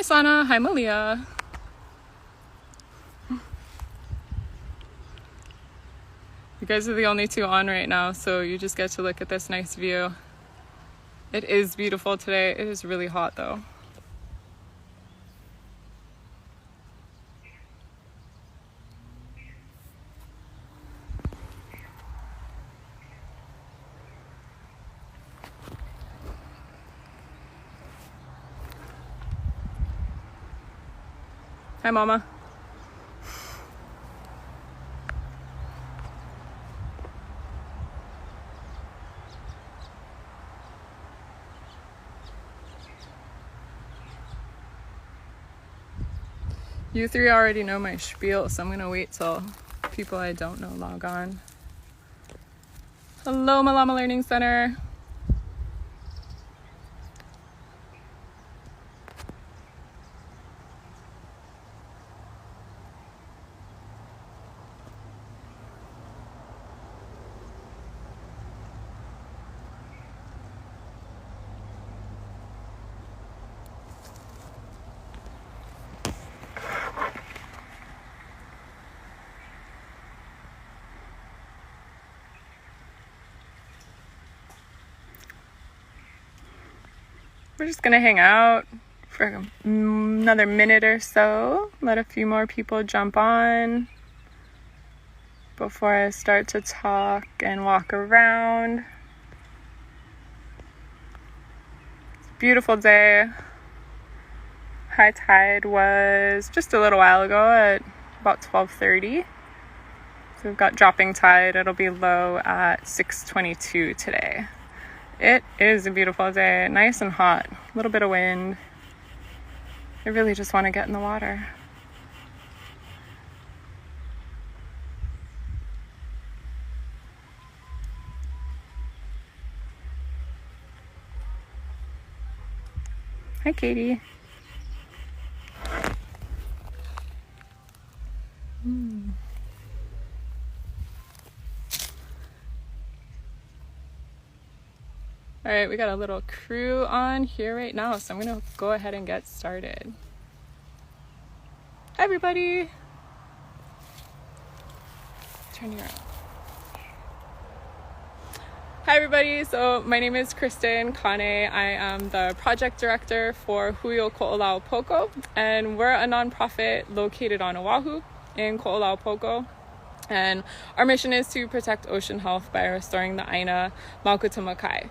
Hi Sana, hi Malia. You guys are the only two on right now, so you just get to look at this nice view. It is beautiful today. It is really hot though. Hi Mama. You three already know my spiel, so I'm gonna wait till people I don't know log on. Hello, Malama Learning Center. We're just gonna hang out for another minute or so. Let a few more people jump on before I start to talk and walk around. It's a beautiful day. High tide was just a little while ago at about 12:30. So we've got dropping tide. It'll be low at 6:22 today. It is a beautiful day, nice and hot, a little bit of wind. I really just want to get in the water. Hi, Katie. All right, we got a little crew on here right now, so I'm gonna go ahead and get started. Hi, everybody. Turn you around. Hi, everybody. So my name is Kristen Kane. I am the project director for Huio Ko'olau Poko, and we're a nonprofit located on Oahu in Ko'olau Poko. And our mission is to protect ocean health by restoring the Aina Maukutamakai.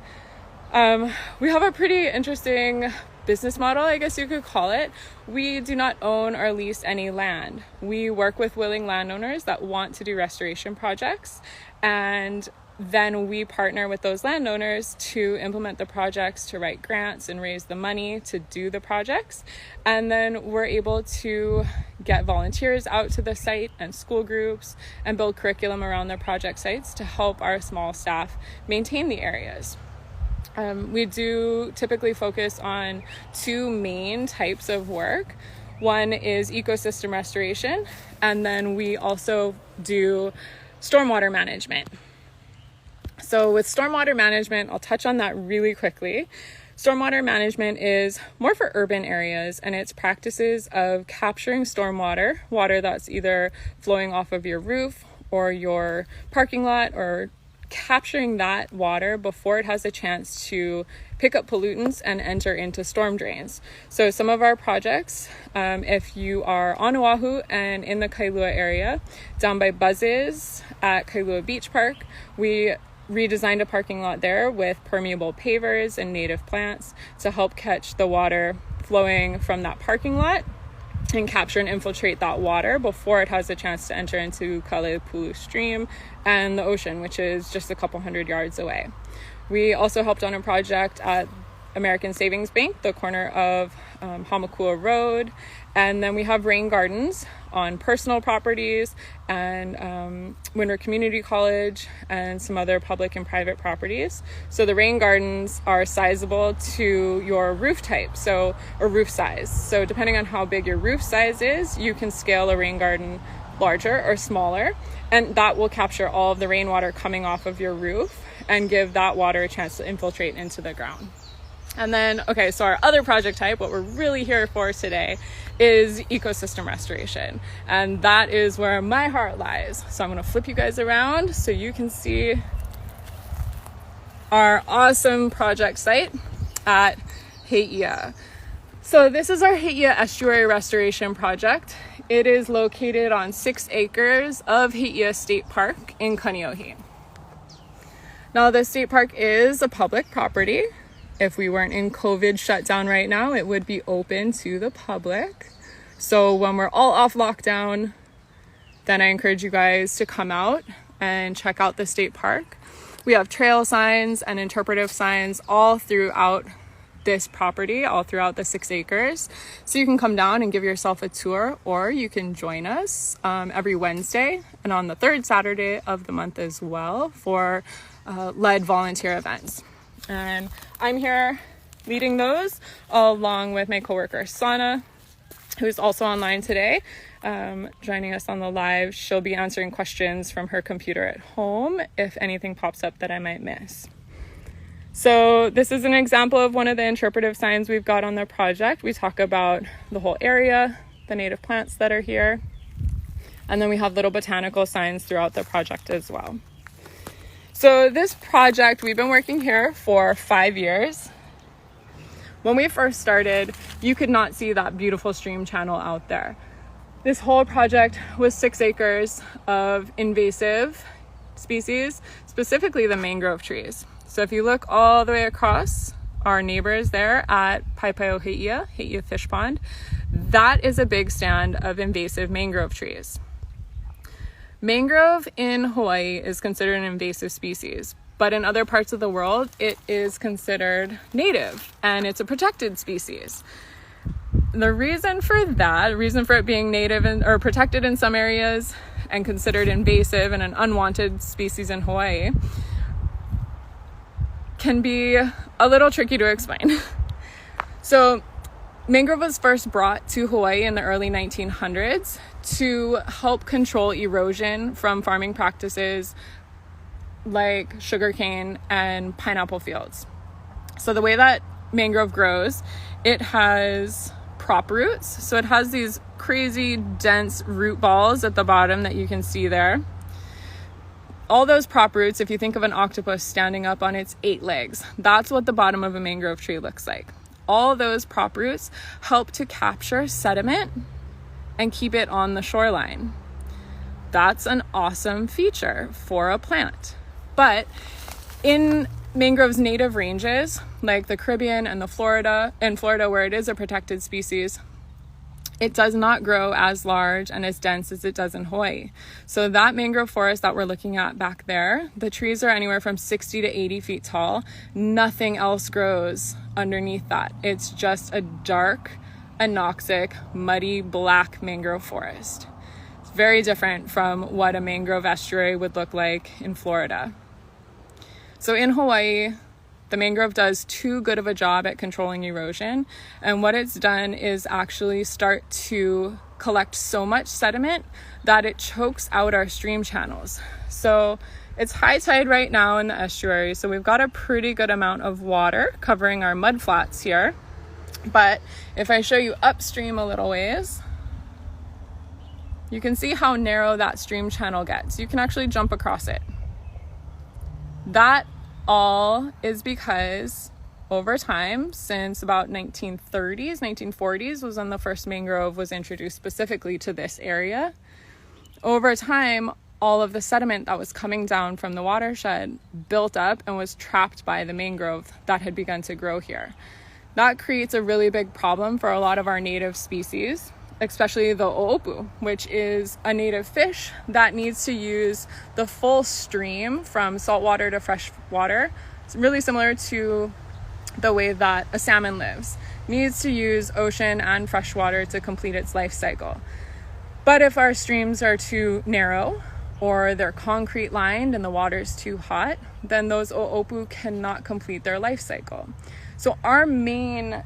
We have a pretty interesting business model, I guess you could call it. We do not own or lease any land. We work with willing landowners that want to do restoration projects, and then we partner with those landowners to implement the projects, to write grants and raise the money to do the projects. And then we're able to get volunteers out to the site and school groups and build curriculum around their project sites to help our small staff maintain the areas. We do typically focus on two main types of work. One is ecosystem restoration, and then we also do stormwater management. So with stormwater management, I'll touch on that really quickly. Stormwater management is more for urban areas, and it's practices of capturing stormwater, water that's either flowing off of your roof or your parking lot, or capturing that water before it has a chance to pick up pollutants and enter into storm drains. So some of our projects, if you are on Oahu and in the Kailua area, down by Buzz's at Kailua Beach Park, we redesigned a parking lot there with permeable pavers and native plants to help catch the water flowing from that parking lot and capture and infiltrate that water before it has a chance to enter into Kalepulu Stream and the ocean, which is just a couple hundred yards away. We also helped on a project at American Savings Bank, the corner of Hamakua Road, and then we have rain gardens on personal properties and Winter Community College and some other public and private properties. So the rain gardens are sizable to your roof type, or roof size. So depending on how big your roof size is, you can scale a rain garden larger or smaller, and that will capture all of the rainwater coming off of your roof and give that water a chance to infiltrate into the ground. And then, okay, so our other project type, what we're really here for today, is ecosystem restoration. And that is where my heart lies. So I'm gonna flip you guys around so you can see our awesome project site at Hei'ia. So this is our Hei'ia Estuary Restoration Project. It is located on 6 acres of Hei'ia State Park in Kaneohe. Now, the state park is a public property. If we weren't in COVID shutdown right now, it would be open to the public. So when we're all off lockdown, then I encourage you guys to come out and check out the state park. We have trail signs and interpretive signs all throughout this property, all throughout the 6 acres. So you can come down and give yourself a tour, or you can join us every Wednesday and on the 3rd Saturday of the month as well for led volunteer events. And I'm here leading those along with my coworker Sana, who's also online today, joining us on the live. She'll be answering questions from her computer at home if anything pops up that I might miss. So this is an example of one of the interpretive signs we've got on the project. We talk about the whole area, the native plants that are here, and then we have little botanical signs throughout the project as well. So this project, we've been working here for 5 years. When we first started, you could not see that beautiful stream channel out there. This whole project was 6 acres of invasive species, specifically the mangrove trees. So if you look all the way across our neighbors there at Paipao Hei'ia Fish Pond, that is a big stand of invasive mangrove trees. Mangrove in Hawaii is considered an invasive species, but in other parts of the world, it is considered native and it's a protected species. The reason for it being native or protected in some areas and considered invasive and an unwanted species in Hawaii can be a little tricky to explain. So mangrove was first brought to Hawaii in the early 1900s to help control erosion from farming practices like sugarcane and pineapple fields. So the way that mangrove grows, it has prop roots. So it has these crazy dense root balls at the bottom that you can see there. All those prop roots, if you think of an octopus standing up on its 8 legs, that's what the bottom of a mangrove tree looks like. All those prop roots help to capture sediment and keep it on the shoreline. That's an awesome feature for a plant. But in mangrove's native ranges, like the Caribbean and Florida where it is a protected species, it does not grow as large and as dense as it does in Hawaii. So that mangrove forest that we're looking at back there, the trees are anywhere from 60 to 80 feet tall. Nothing else grows underneath that. It's just a dark, anoxic, muddy, black mangrove forest. It's very different from what a mangrove estuary would look like in Florida. So in Hawaii, the mangrove does too good of a job at controlling erosion. And what it's done is actually start to collect so much sediment that it chokes out our stream channels. So it's high tide right now in the estuary. So we've got a pretty good amount of water covering our mud flats here. But if I show you upstream a little ways, you can see how narrow that stream channel gets. You can actually jump across it. That all is because over time, since about 1930s, 1940s was when the first mangrove was introduced specifically to this area. Over time, all of the sediment that was coming down from the watershed built up and was trapped by the mangrove that had begun to grow here. That creates a really big problem for a lot of our native species, especially the o'opu, which is a native fish that needs to use the full stream from saltwater to fresh water. It's really similar to the way that a salmon lives. Needs to use ocean and fresh water to complete its life cycle. But if our streams are too narrow or they're concrete lined and the water's too hot, then those o'opu cannot complete their life cycle. So our main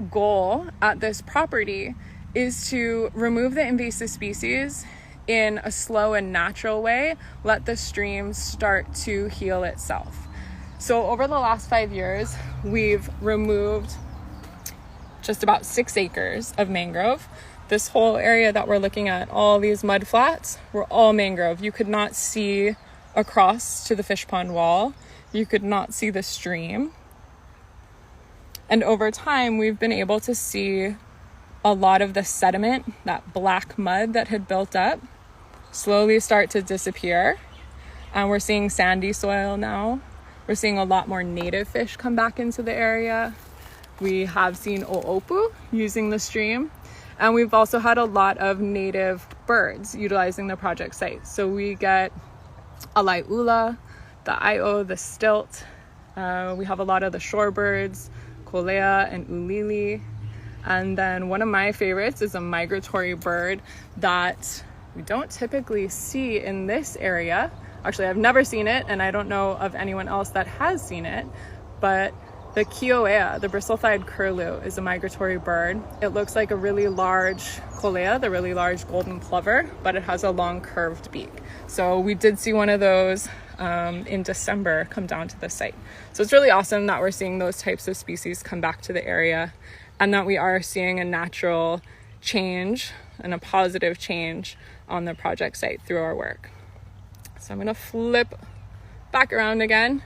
goal at this property is to remove the invasive species in a slow and natural way, let the stream start to heal itself. So over the last 5 years, we've removed just about 6 acres of mangrove. This whole area that we're looking at, all these mud flats, were all mangrove. You could not see across to the fish pond wall. You could not see the stream. And over time, we've been able to see a lot of the sediment, that black mud that had built up, slowly start to disappear. And we're seeing sandy soil now. We're seeing a lot more native fish come back into the area. We have seen o'opu using the stream. And we've also had a lot of native birds utilizing the project site. So we get alaiula, the io, the stilt. We have a lot of the shorebirds, kolea and ulili. And then one of my favorites is a migratory bird that we don't typically see in this area. Actually, I've never seen it, and I don't know of anyone else that has seen it, but the kioea, the bristle-thighed curlew, is a migratory bird. It looks like a really large kolea, the really large golden plover, but it has a long curved beak. So we did see one of those in December come down to the site. So it's really awesome that we're seeing those types of species come back to the area, and that we are seeing a natural change and a positive change on the project site through our work. So I'm gonna flip back around again,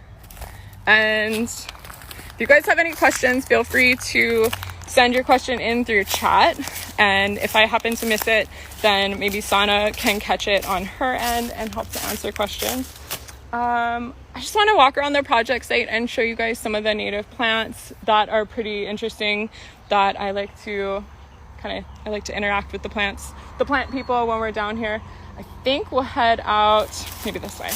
and if you guys have any questions, feel free to send your question in through chat. And if I happen to miss it, then maybe Sana can catch it on her end and help to answer questions. I just want to walk around the project site and show you guys some of the native plants that are pretty interesting, that I like to interact with the plant people when we're down here. I think we'll head out maybe this way.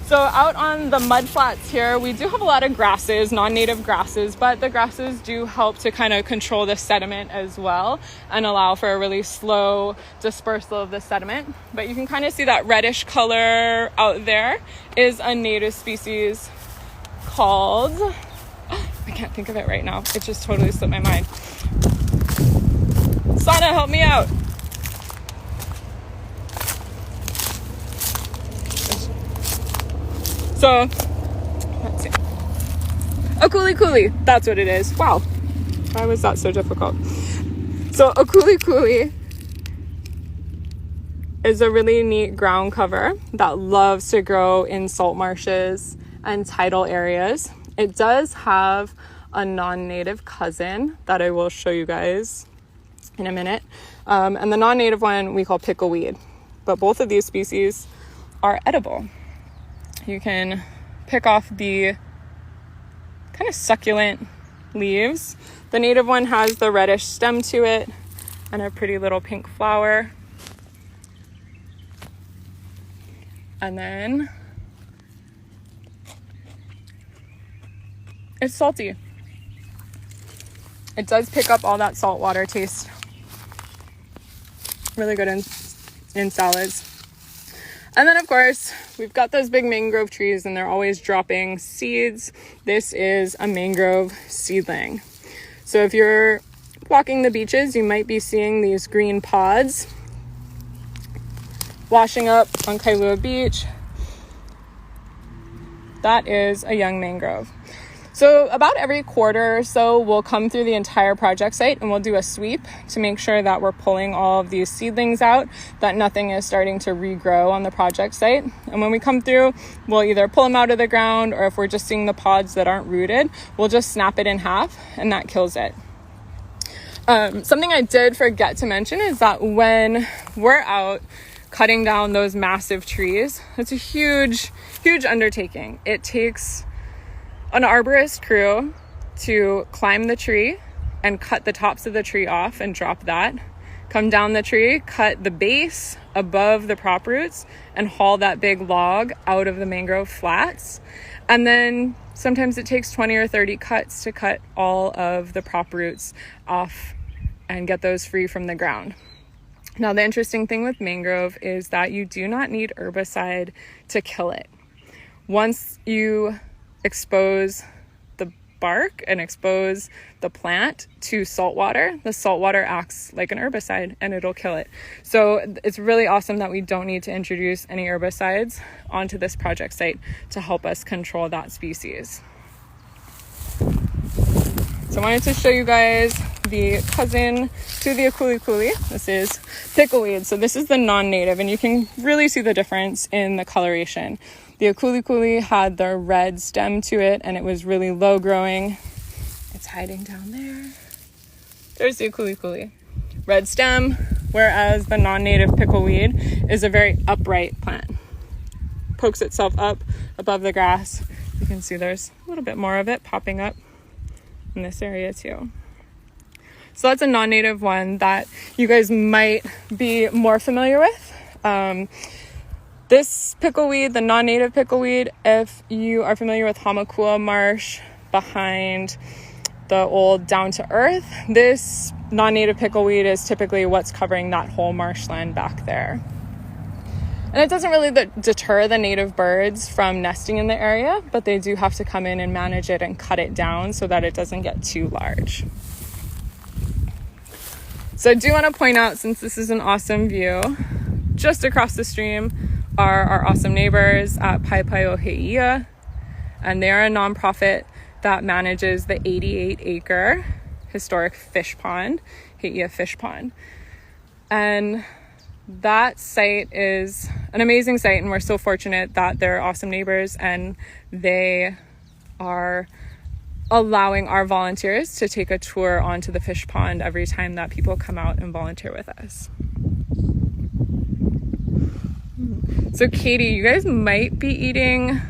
So out on the mud flats here, we do have a lot of grasses, non-native grasses, but the grasses do help to kind of control the sediment as well and allow for a really slow dispersal of the sediment. But you can kind of see that reddish color out there is a native species called, I can't think of it right now. It just totally slipped my mind. Sana, help me out. So, let's see. A coolie, that's what it is. Wow, why was that so difficult? So a coolie is a really neat ground cover that loves to grow in salt marshes and tidal areas. It does have a non-native cousin that I will show you guys in a minute. And the non-native one we call pickleweed. But both of these species are edible. You can pick off the kind of succulent leaves. The native one has the reddish stem to it and a pretty little pink flower. And then it's salty. It does pick up all that saltwater taste. Really good in salads. And then, of course, we've got those big mangrove trees, and they're always dropping seeds. This is a mangrove seedling. So if you're walking the beaches, you might be seeing these green pods washing up on Kailua Beach. That is a young mangrove. So about every quarter or so, we'll come through the entire project site and we'll do a sweep to make sure that we're pulling all of these seedlings out, that nothing is starting to regrow on the project site. And when we come through, we'll either pull them out of the ground, or if we're just seeing the pods that aren't rooted, we'll just snap it in half and that kills it. Something I did forget to mention is that when we're out cutting down those massive trees, it's a huge undertaking. It takes an arborist crew to climb the tree and cut the tops of the tree off and drop that, come down the tree, cut the base above the prop roots and haul that big log out of the mangrove flats. And then sometimes it takes 20 or 30 cuts to cut all of the prop roots off and get those free from the ground. Now, the interesting thing with mangrove is that you do not need herbicide to kill it. Once you expose bark and expose the plant to salt water, the salt water acts like an herbicide and it'll kill it. So it's really awesome that we don't need to introduce any herbicides onto this project site to help us control that species. So I wanted to show you guys the cousin to the Estuary. This is pickleweed. So this is the non-native, and you can really see the difference in the coloration. The Estuary had the red stem to it, and it was really low growing. It's hiding down there. There's the Estuary. Red stem, whereas the non-native pickleweed is a very upright plant. Pokes itself up above the grass. You can see there's a little bit more of it popping up in this area too. So that's a non-native one that you guys might be more familiar with. This pickleweed, the non-native pickleweed, if you are familiar with Hamakua Marsh behind the old Down to Earth, this non-native pickleweed is typically what's covering that whole marshland back there. And it doesn't really deter the native birds from nesting in the area, but they do have to come in and manage it and cut it down so that it doesn't get too large. So I do want to point out, since this is an awesome view, just across the stream are our awesome neighbors at Paipaio Heia, and they are a nonprofit that manages the 88-acre historic fish pond, Heia Fish Pond. And that site is an amazing site, and we're so fortunate that they're awesome neighbors and they are allowing our volunteers to take a tour onto the fish pond every time that people come out and volunteer with us. So Katie, you guys might be eating,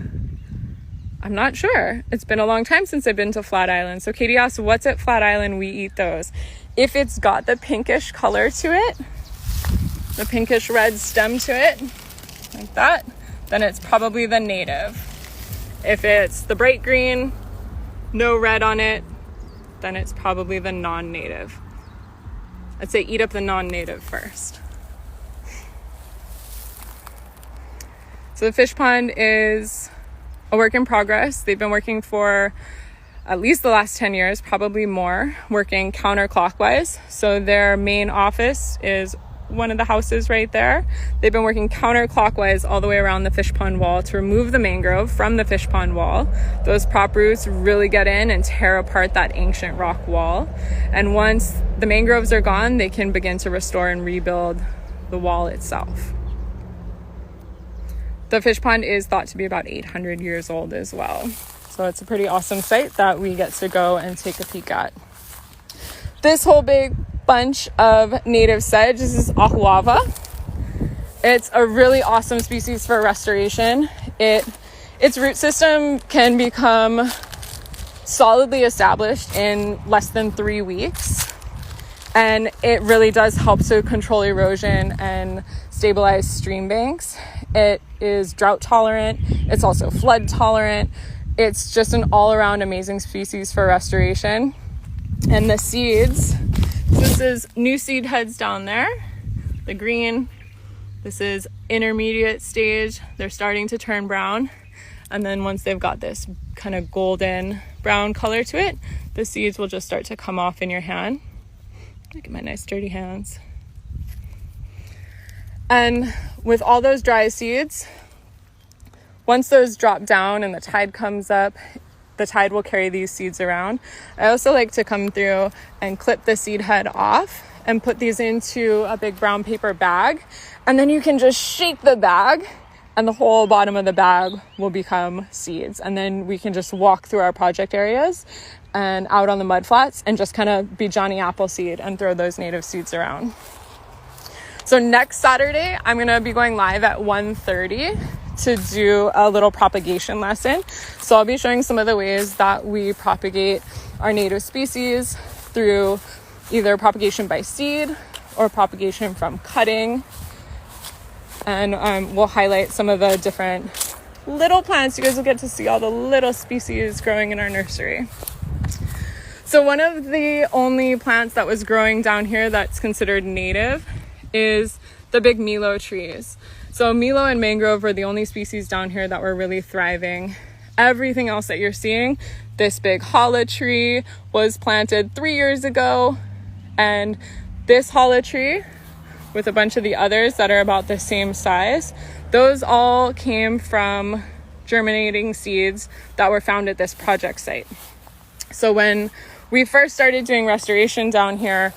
I'm not sure. It's been a long time since I've been to Flat Island. So Katie asked, what's at Flat Island? We eat those. If it's got the pinkish color to it, the pinkish red stem to it, like that, then it's probably the native. If it's the bright green, no red on it, then it's probably the non-native. I'd say eat up the non-native first. So the fish pond is a work in progress. They've been working for at least the last 10 years, probably more, working counterclockwise. So their main office is one of the houses right there. They've been working counterclockwise all the way around the fish pond wall to remove the mangrove from the fish pond wall. Those prop roots really get in and tear apart that ancient rock wall. And once the mangroves are gone, they can begin to restore and rebuild the wall itself. The fish pond is thought to be about 800 years old as well. So it's a pretty awesome site that we get to go and take a peek at. This whole big bunch of native sedge, this is ahuava. It's a really awesome species for restoration. Its root system can become solidly established in less than 3 weeks. And it really does help to control erosion and stabilize stream banks. It is drought tolerant. It's also flood tolerant. It's just an all-around amazing species for restoration. And the seeds, this is new seed heads down there, the green. This is intermediate stage. They're starting to turn brown. And then once they've got this kind of golden brown color to it, the seeds will just start to come off in your hand. Look at my nice dirty hands. And with all those dry seeds, once those drop down and the tide comes up, the tide will carry these seeds around. I also like to come through and clip the seed head off and put these into a big brown paper bag. And then you can just shake the bag and the whole bottom of the bag will become seeds. And then we can just walk through our project areas and out on the mud flats and just kind of be Johnny Appleseed and throw those native seeds around. So next Saturday, I'm going to be going live at 1:30 to do a little propagation lesson. So I'll be showing some of the ways that we propagate our native species through either propagation by seed or propagation from cutting. And we'll highlight some of the different little plants. You guys will get to see all the little species growing in our nursery. So one of the only plants that was growing down here that's considered native is the big Milo trees. So Milo and mangrove are the only species down here that were really thriving. Everything else that you're seeing, This big challah tree was planted 3 years ago, and this challah tree with a bunch of the others that are about the same size, those all came from germinating seeds that were found at this project site. So when we first started doing restoration down here,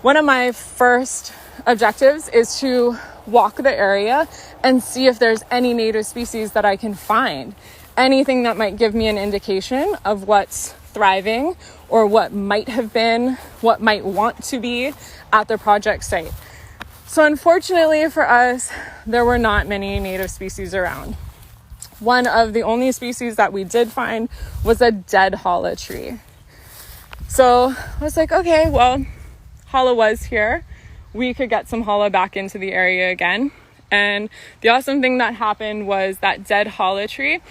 one of my first objectives is to walk the area and see if there's any native species that I can find. Anything that might give me an indication of what's thriving or what might have been, what might want to be at the project site. So unfortunately for us, there were not many native species around. One of the only species that we did find was a dead challah tree. So I was like, okay, well, challah was here. We could get some challah back into the area again. And the awesome thing that happened was that dead challah tree,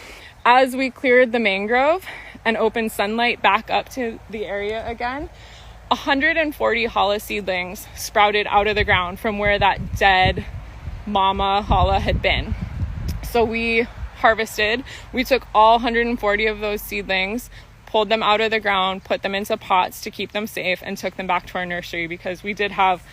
as we cleared the mangrove and opened sunlight back up to the area again, 140 challah seedlings sprouted out of the ground from where that dead mama challah had been. So we took all 140 of those seedlings, pulled them out of the ground, put them into pots to keep them safe, and took them back to our nursery because we did have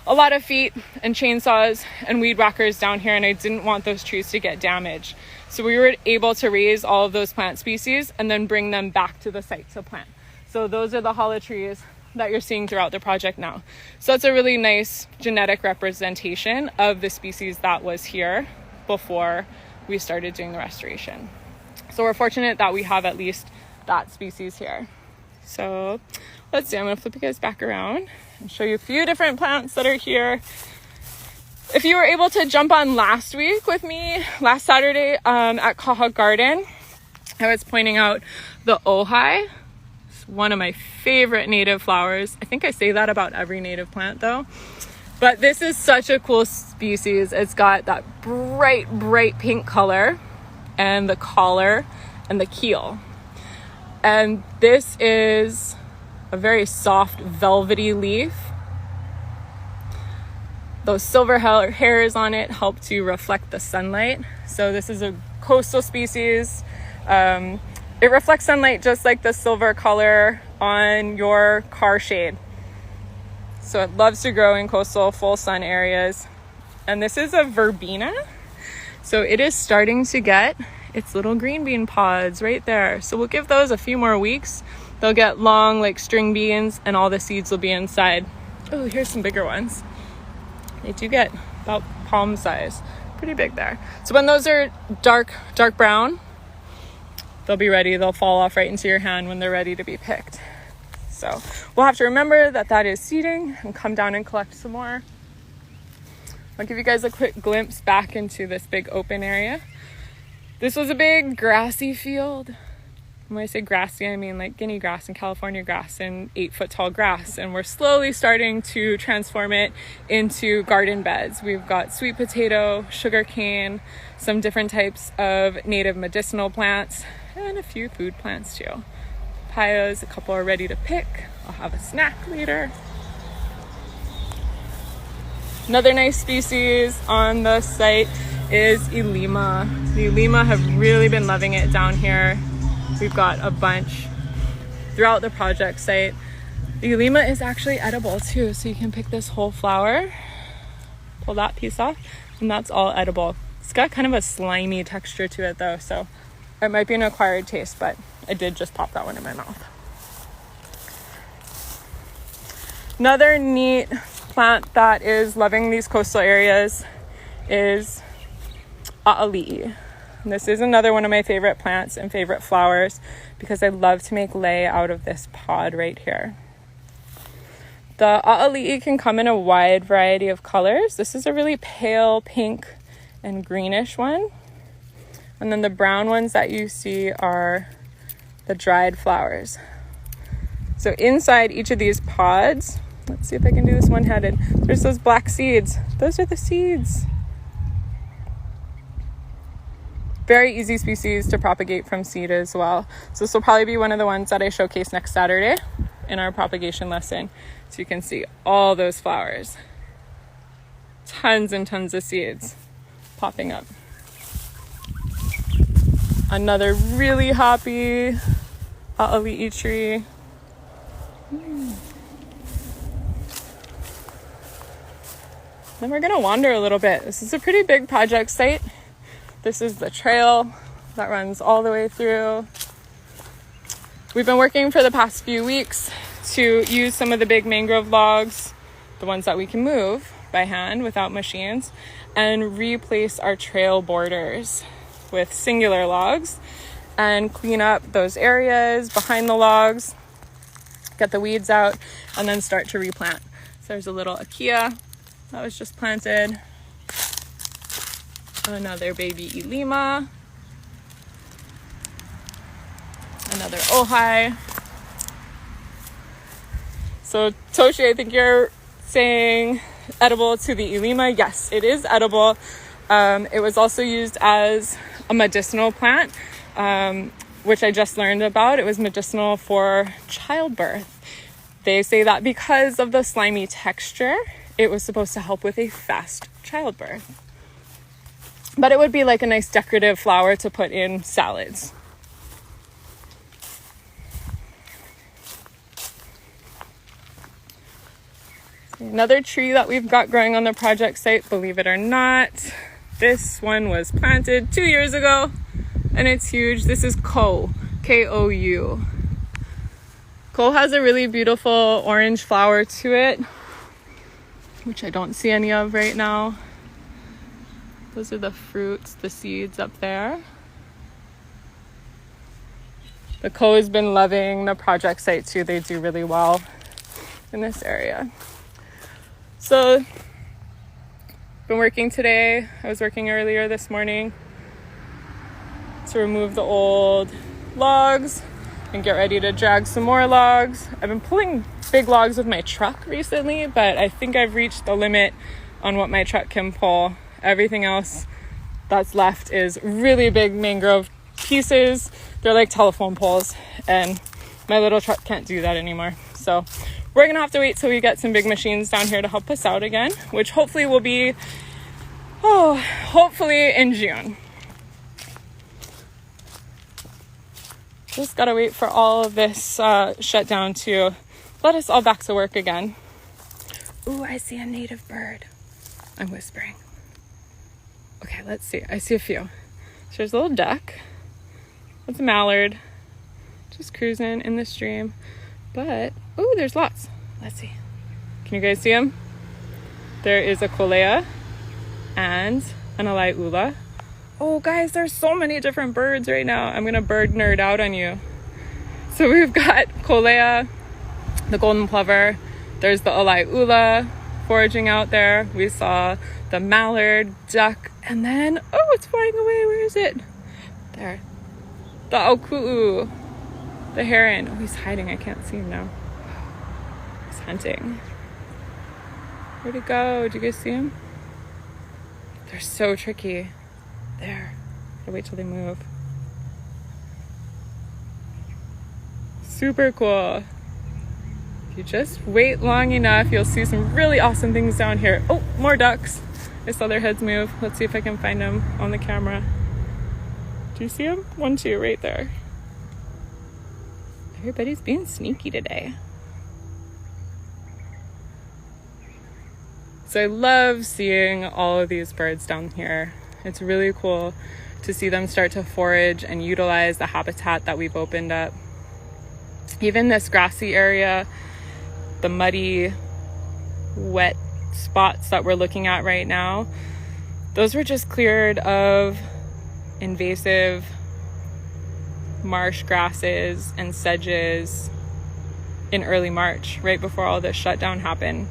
a lot of feet and chainsaws and weed whackers down here, and I didn't want those trees to get damaged. So we were able to raise all of those plant species and then bring them back to the site to plant. So those are the challah trees that you're seeing throughout the project now. So it's a really nice genetic representation of the species that was here before we started doing the restoration. So we're fortunate that we have at least that species here. So let's see, I'm gonna flip you guys back around and show you a few different plants that are here. If you were able to jump on last week with me, last Saturday at Kaha Garden, I was pointing out the ojai. It's one of my favorite native flowers. I think I say that about every native plant though. But this is such a cool species. It's got that bright pink color and the collar and the keel. And this is a very soft velvety leaf. Those silver hairs on it help to reflect the sunlight. So this is a coastal species. It reflects sunlight just like the silver color on your car shade. So it loves to grow in coastal full sun areas. And this is a verbena. So it is starting to get its little green bean pods right there. So we'll give those a few more weeks. They'll get long like string beans and all the seeds will be inside. Oh, here's some bigger ones. They do get about palm size, pretty big there. So when those are dark brown, they'll be ready. They'll fall off right into your hand when they're ready to be picked. So we'll have to remember that that is seeding and come down and collect some more. I'll give you guys a quick glimpse back into this big open area. This was a big grassy field. When I say grassy, I mean like guinea grass and California grass and 8-foot tall grass. And we're slowly starting to transform it into garden beds. We've got sweet potato, sugar cane, some different types of native medicinal plants, and a few food plants too. Papayas, a couple are ready to pick. I'll have a snack later. Another nice species on the site is Elima. The Elima have really been loving it down here. We've got a bunch throughout the project site. The Elima is actually edible too, so you can pick this whole flower, pull that piece off, and that's all edible. It's got kind of a slimy texture to it though, so it might be an acquired taste, but I did just pop that one in my mouth. Another neat plant that is loving these coastal areas is a'ali'i. This is another one of my favorite plants and favorite flowers because I love to make lei out of this pod right here. The a'ali'i can come in a wide variety of colors. This is a really pale pink and greenish one. And then the brown ones that you see are the dried flowers. So inside each of these pods, let's see if I can do this one-handed. There's those black seeds. Those are the seeds. Very easy species to propagate from seed as well. So this will probably be one of the ones that I showcase next Saturday in our propagation lesson. So you can see all those flowers. Tons and tons of seeds popping up. Another really happy Estuary. Then we're gonna wander a little bit. This is a pretty big project site. This is the trail that runs all the way through. We've been working for the past few weeks to use some of the big mangrove logs, the ones that we can move by hand without machines, and replace our trail borders with singular logs and clean up those areas behind the logs, get the weeds out, and then start to replant. So there's a little acacia that was just planted. Another baby Elima. Another Ojai. So Toshi, I think you're saying edible to the Elima. Yes, it is edible. It was also used as a medicinal plant, which I just learned about. It was medicinal for childbirth. They say that because of the slimy texture, it was supposed to help with a fast childbirth. But it would be like a nice decorative flower to put in salads. Another tree that we've got growing on the project site, believe it or not. This one was planted 2 years ago and it's huge. This is Kou, K-O-U. Kou has a really beautiful orange flower to it, which I don't see any of right now. Those are the fruits, the seeds up there. The Kou has been loving the project site too. They do really well in this area. So, been working today. I was working earlier this morning to remove the old logs and get ready to drag some more logs. I've been pulling big logs with my truck recently, but I think I've reached the limit on what my truck can pull. Everything else that's left is really big mangrove pieces. They're like telephone poles, and my little truck can't do that anymore. So we're gonna have to wait till we get some big machines down here to help us out again, which hopefully will be, hopefully in June. Just gotta wait for all of this shutdown to let us all back to work again. Ooh, I see a native bird. I'm whispering. Okay, let's see. I see a few. So there's a little duck. That's a mallard. Just cruising in the stream. But, ooh, there's lots. Let's see. Can you guys see them? There is a kolea and an alaiula. Oh, guys, there's so many different birds right now. I'm going to bird nerd out on you. So we've got kolea, the golden plover. There's the alaiula foraging out there. We saw the mallard, duck, and then, oh, it's flying away. Where is it? There. The auku'u, the heron. Oh, he's hiding. I can't see him now. He's hunting. Where'd he go? Did you guys see him? They're so tricky. There. Gotta wait till they move. Super cool. If you just wait long enough, you'll see some really awesome things down here. Oh, more ducks. I saw their heads move. Let's see if I can find them on the camera. Do you see them? 1, 2, right there. Everybody's being sneaky today. So I love seeing all of these birds down here. It's really cool to see them start to forage and utilize the habitat that we've opened up. Even this grassy area, the muddy, wet spots that we're looking at right now, those were just cleared of invasive marsh grasses and sedges in early March, right before all this shutdown happened.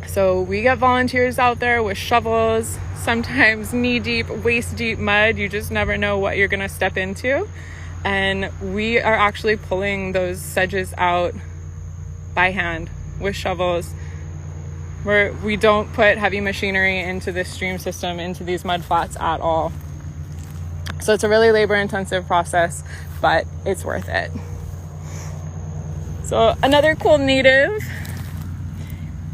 So we get volunteers out there with shovels, sometimes knee-deep, waist-deep mud. You just never know what you're gonna step into. And we are actually pulling those sedges out by hand with shovels. We don't put heavy machinery into this stream system, into these mud flats at all. So it's a really labor-intensive process, but it's worth it. So another cool native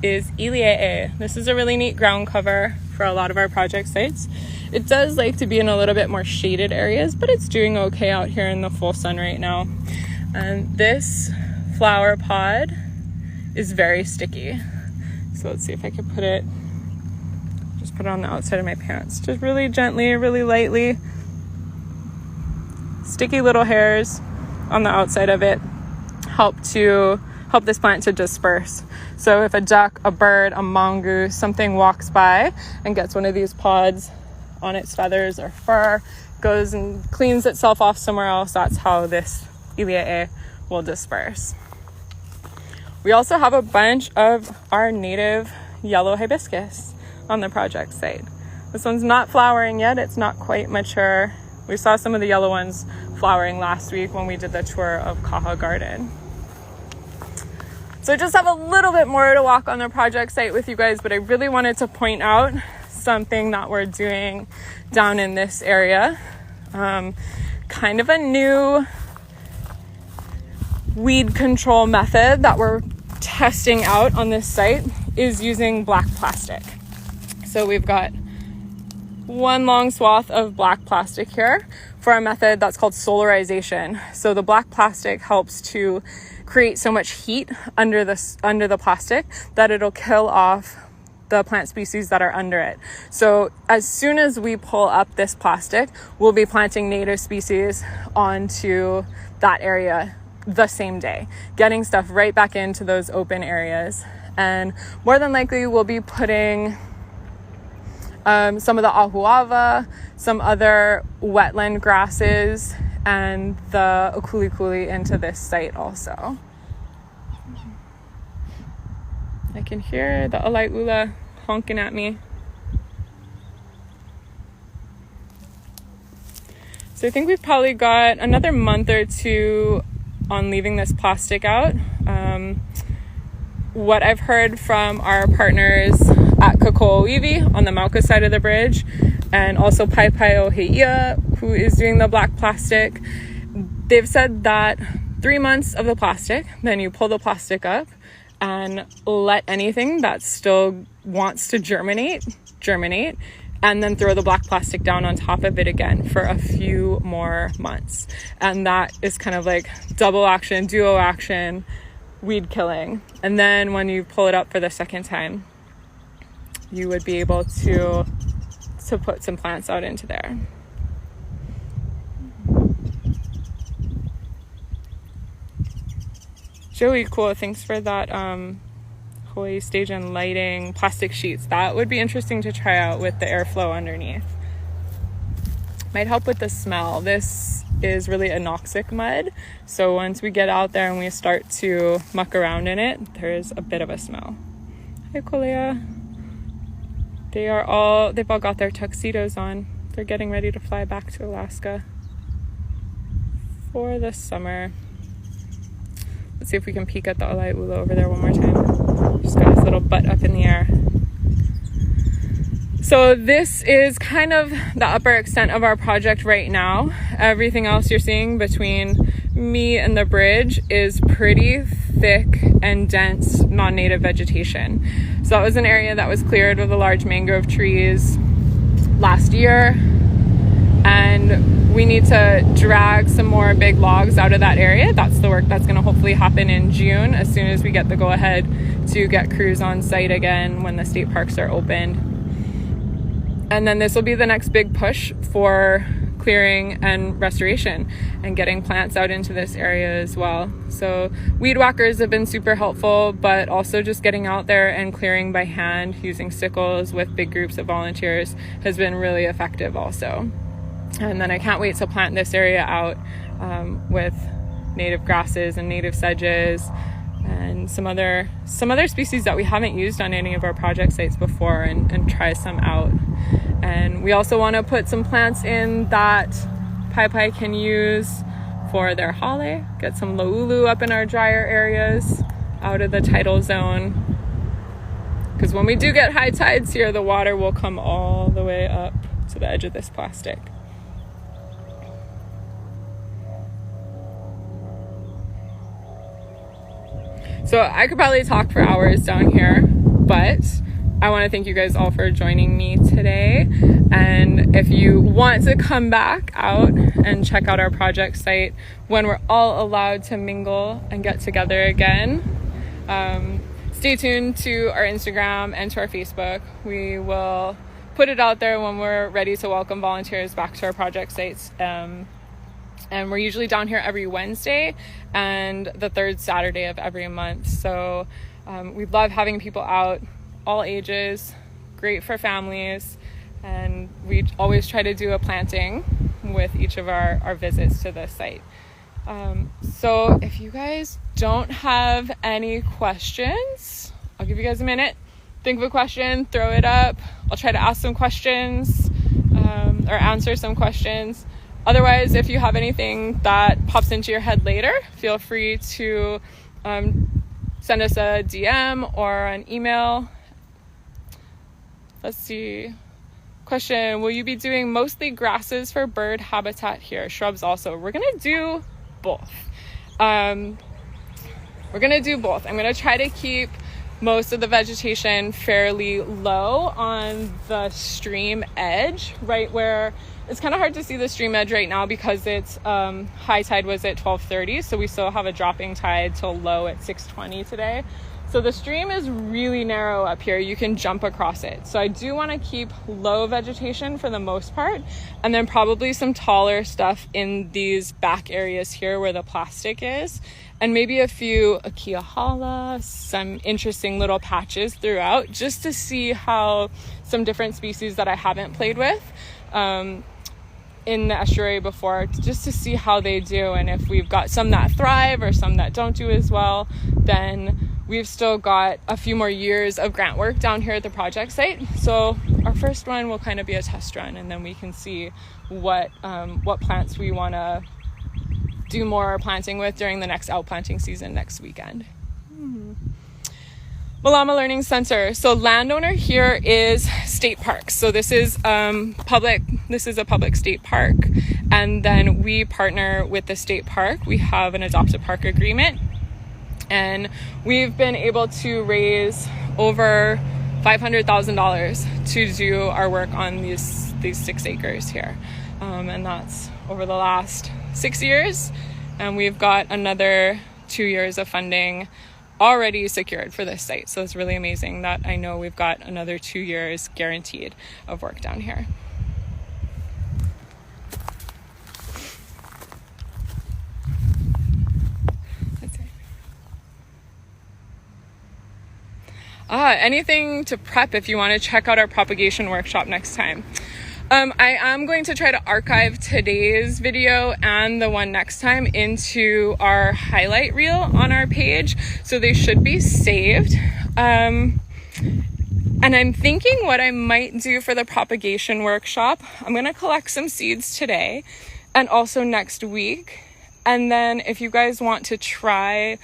is Iliee. This is a really neat ground cover for a lot of our project sites. It does like to be in a little bit more shaded areas, but it's doing okay out here in the full sun right now. And this flower pod is very sticky. So let's see if I can put it on the outside of my pants. Just really gently, really lightly. Sticky little hairs on the outside of it help this plant to disperse. So if a duck, a bird, a mongoose, something walks by and gets one of these pods on its feathers or fur, goes and cleans itself off somewhere else, that's how this Iliae will disperse. We also have a bunch of our native yellow hibiscus on the project site. This one's not flowering yet, it's not quite mature. We saw some of the yellow ones flowering last week when we did the tour of Kaha Garden. So I just have a little bit more to walk on the project site with you guys, but I really wanted to point out something that we're doing down in this area. Kind of a new weed control method that we're testing out on this site is using black plastic. So we've got one long swath of black plastic here for a method that's called solarization. So the black plastic helps to create so much heat under the plastic that it'll kill off the plant species that are under it. So as soon as we pull up this plastic, we'll be planting native species onto that area the same day, getting stuff right back into those open areas. And more than likely, we'll be putting some of the ahuava, some other wetland grasses, and the okulikuli into this site also. I can hear the alaiula honking at me. So I think we've probably got another month or two on leaving this plastic out. What I've heard from our partners at Kako'iwi on the Mauka side of the bridge, and also Paipaio Heia, who is doing the black plastic, they've said that 3 months of the plastic, then you pull the plastic up and let anything that still wants to germinate, and then throw the black plastic down on top of it again for a few more months. And that is kind of like double action, duo action, weed killing. And then when you pull it up for the second time, you would be able to put some plants out into there. Joey, cool. Thanks for that Hawaii stage and lighting plastic sheets. That would be interesting to try out with the airflow underneath. Might help with the smell. This is really anoxic mud. So once we get out there and we start to muck around in it, there's a bit of a smell. Hi, Kolea. They've all got their tuxedos on. They're getting ready to fly back to Alaska for the summer. Let's see if we can peek at the alaiula over there one more time. Just got his little butt up in the air. So this is kind of the upper extent of our project right now. Everything else you're seeing between me and the bridge is pretty thick and dense non-native vegetation. So that was an area that was cleared with the large mangrove trees last year. And we need to drag some more big logs out of that area. That's the work that's going to hopefully happen in June, as soon as we get the go-ahead to get crews on site again when the state parks are opened. And then this will be the next big push for clearing and restoration and getting plants out into this area as well. So weed whackers have been super helpful, but also just getting out there and clearing by hand using sickles with big groups of volunteers has been really effective also. And then I can't wait to plant this area out with native grasses and native sedges and some other species that we haven't used on any of our project sites before, and try some out. And we also want to put some plants in that Pai can use for their hale, get some laulu up in our drier areas out of the tidal zone. Because when we do get high tides here, the water will come all the way up to the edge of this plastic. So I could probably talk for hours down here, but I want to thank you guys all for joining me today. And if you want to come back out and check out our project site when we're all allowed to mingle and get together again, stay tuned to our Instagram and to our Facebook. We will put it out there when we're ready to welcome volunteers back to our project sites. And we're usually down here every Wednesday and the third Saturday of every month. So we love having people out, all ages, great for families. And we always try to do a planting with each of our visits to the site. So if you guys don't have any questions, I'll give you guys a minute. Think of a question, throw it up. I'll try to ask some questions or answer some questions. Otherwise, if you have anything that pops into your head later, feel free to send us a DM or an email. Let's see. Question, will you be doing mostly grasses for bird habitat here? Shrubs also. We're going to do both. I'm going to try to keep most of the vegetation fairly low on the stream edge, right where it's kind of hard to see the stream edge right now because it's high tide was at 12:30, so we still have a dropping tide till low at 6:20 today. So the stream is really narrow up here. You can jump across it. So I do want to keep low vegetation for the most part, and then probably some taller stuff in these back areas here where the plastic is, and maybe a few Akiahala, some interesting little patches throughout, just to see how some different species that I haven't played with in the estuary before, just to see how they do. And if we've got some that thrive or some that don't do as well, then we've still got a few more years of grant work down here at the project site. So our first one will kind of be a test run, and then we can see what plants we want to do more planting with during the next outplanting season next weekend. Malama Learning Center. So landowner here is state parks. So this is public. This is a public state park, and then we partner with the state park. We have an adopted park agreement, and we've been able to raise over $500,000 to do our work on these 6 acres here, and that's over the last 6 years, and we've got another 2 years of funding already secured for this site. So it's really amazing that I know we've got another 2 years guaranteed of work down here. That's it. Anything to prep if you want to check out our propagation workshop next time. I am going to try to archive today's video and the one next time into our highlight reel on our page, so they should be saved. And I'm thinking what I might do for the propagation workshop, I'm going to collect some seeds today and also next week. And then if you guys want to try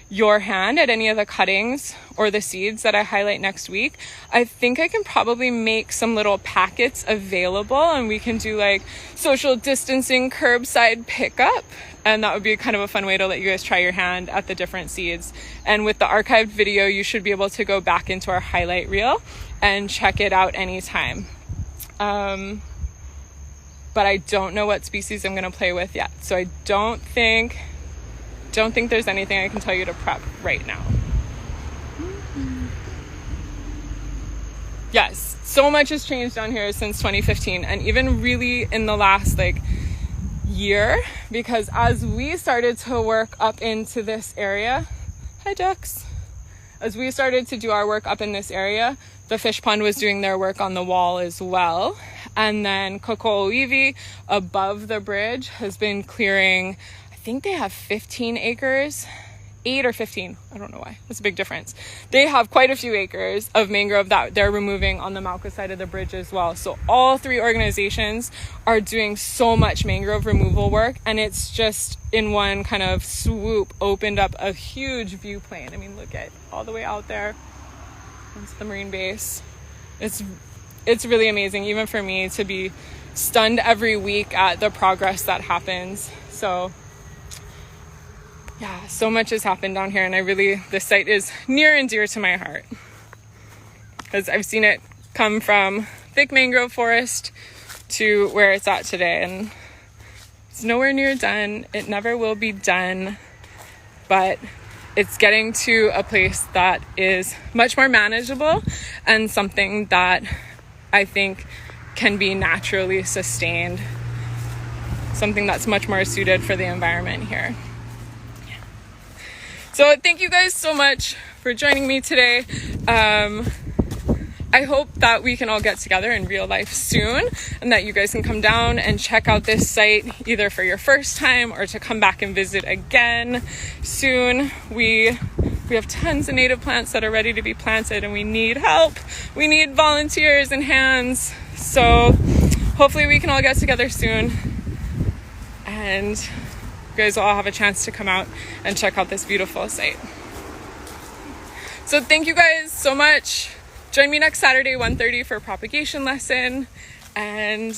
your hand at any of the cuttings or the seeds that I highlight next week, I think I can probably make some little packets available, and we can do like social distancing curbside pickup, and that would be kind of a fun way to let you guys try your hand at the different seeds. And with the archived video, you should be able to go back into our highlight reel and check it out anytime. But I don't know what species I'm going to play with yet, so I don't think there's anything I can tell you to prep right now. Yes, so much has changed down here since 2015, and even really in the last year, because as we started to work up into this area, hi ducks, as we started to do our work up in this area, the fish pond was doing their work on the wall as well. And then Koko'iwi above the bridge has been clearing, I think they have 15 acres, 8 or 15. I don't know why. That's a big difference. They have quite a few acres of mangrove that they're removing on the Mauka side of the bridge as well. So all 3 organizations are doing so much mangrove removal work, and it's just in one kind of swoop opened up a huge view plane. I mean, look at all the way out there. That's the marine base. It's really amazing, even for me, to be stunned every week at the progress that happens. So yeah, so much has happened down here, and this site is near and dear to my heart. because I've seen it come from thick mangrove forest to where it's at today, and it's nowhere near done. It never will be done, but it's getting to a place that is much more manageable and something that I think can be naturally sustained, something that's much more suited for the environment here. So thank you guys so much for joining me today. I hope that we can all get together in real life soon, and that you guys can come down and check out this site either for your first time or to come back and visit again soon. We have tons of native plants that are ready to be planted, and we need help. We need volunteers and hands. So hopefully we can all get together soon, and you guys will all have a chance to come out and check out this beautiful site. So thank you guys so much. Join me next Saturday, 1:30 for a propagation lesson, and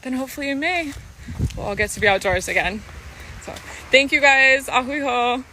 then hopefully in May we'll all get to be outdoors again. So thank you guys. Ahui ho.